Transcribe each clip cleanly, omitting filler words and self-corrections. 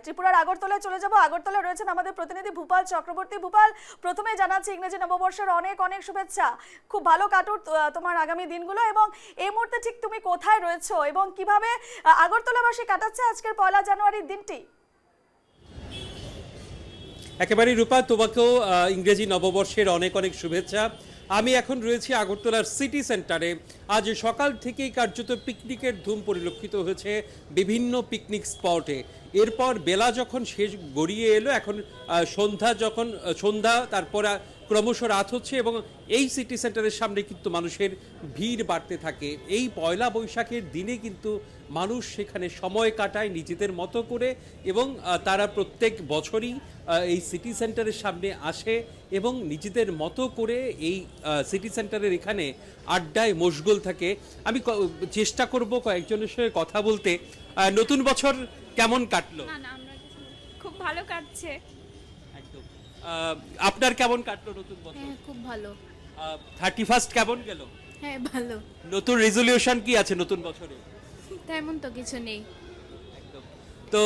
ত্রিপুরার আগরতলায় চলে যাব। আগরতলায় রয়েছেন আমাদের প্রতিনিধি ভূপাল চক্রবর্তী। ভূপাল, প্রথমে জানাচ্ছি ইংরেজি নববর্ষের অনেক অনেক শুভেচ্ছা। খুব ভালো কাটুক তোমার আগামী দিনগুলো, এবং এই মুহূর্তে ঠিক তুমি কোথায় রয়েছো এবং কিভাবে আগরতলাবাসী কাটাচ্ছে আজকের 1 জানুয়ারির দিনটি? একেবারে রূপা, তোমাকেও ইংরেজি নববর্ষের অনেক অনেক শুভেচ্ছা। আমি এখন রয়েছি আগরতলার সিটি সেন্টারে। আজ সকাল থেকেই কার্যত পিকনিকের ধুম পরিলক্ষিত হয়েছে বিভিন্ন পিকনিক স্পটে। এরপর বেলা যখন শেষ গড়িয়ে এলো, এখন সন্ধ্যা, তারপর ক্রমশ রাত হচ্ছে এবং এই সিটি সেন্টারের সামনে কিন্তু মানুষের ভিড় বাড়তে থাকে। এই পয়লা বৈশাখের দিনে কিন্তু মানুষ সেখানে সময় কাটায় নিজেদের মতো করে, এবং তারা প্রত্যেক বছরই এই সিটি সেন্টারের সামনে আসে এবং নিজেদের মতো করে এই সিটি সেন্টারের এখানে আড্ডায় মশগুল থাকে। আমি চেষ্টা করব কয়েকজনের সঙ্গে কথা বলতে। নতুন বছর কেমন কাটলো? না না, আমরা খুব ভালো কাটছে। একদম। আপনার কেমন কাটলো নতুন বছর? হ্যাঁ, খুব ভালো। 31st কেমন গেল? হ্যাঁ, ভালো। নতুন রেজলিউশন কি আছে নতুন বছরে? তেমন তো কিছু নেই। একদম। তো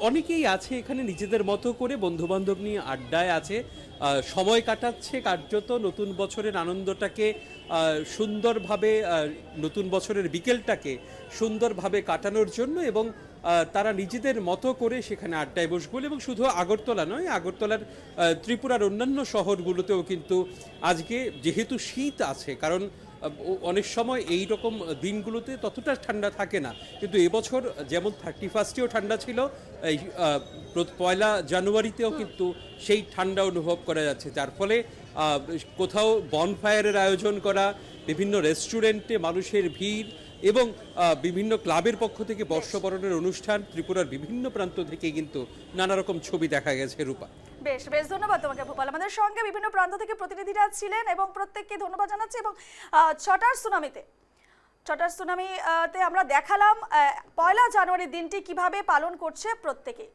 অনেকেই আছে এখানে নিজেদের মতো করে বন্ধু বান্ধব নিয়ে আড্ডায় আছে, সময় কাটাচ্ছে কার্যত নতুন বছরের আনন্দটাকে সুন্দরভাবে, নতুন বছরের বিকেলটাকে সুন্দরভাবে কাটানোর জন্য, এবং তারা নিজেদের মতো করে সেখানে আড্ডায় বসবো। এবং শুধু আগরতলা নয়, আগরতলার ত্রিপুরার অন্যান্য শহরগুলোতেও কিন্তু আজকে যেহেতু শীত আছে, কারণ অনেক সময় এই রকম দিনগুলোতে ততটা ঠান্ডা থাকে না, কিন্তু এবছর যেমন 31st-এও ঠান্ডা ছিল, এই 1 জানুয়ারিতেও কিন্তু সেই ঠান্ডা অনুভব করা যাচ্ছে, যার ফলে কোথাও বনফায়ারের আয়োজন করা, বিভিন্ন রেস্টুরেন্টে মানুষের ভিড়, এবং বিভিন্ন ক্লাবের পক্ষ থেকে বর্ষবরণের অনুষ্ঠান, ত্রিপুরার বিভিন্ন প্রান্ত থেকে কিন্তু নানা রকম ছবি দেখা গেছে। রূপা, বেশ বেশ, ধন্যবাদ তোমাকে ভূপাল। আমাদের সঙ্গে বিভিন্ন প্রান্ত থেকে প্রতিনিধিরা ছিলেন এবং প্রত্যেককে ধন্যবাদ জানাচ্ছি। এবং ছটার সুনামিতে আমরা দেখালাম 1 জানুয়ারির দিনটি কিভাবে পালন করছে প্রত্যেকে।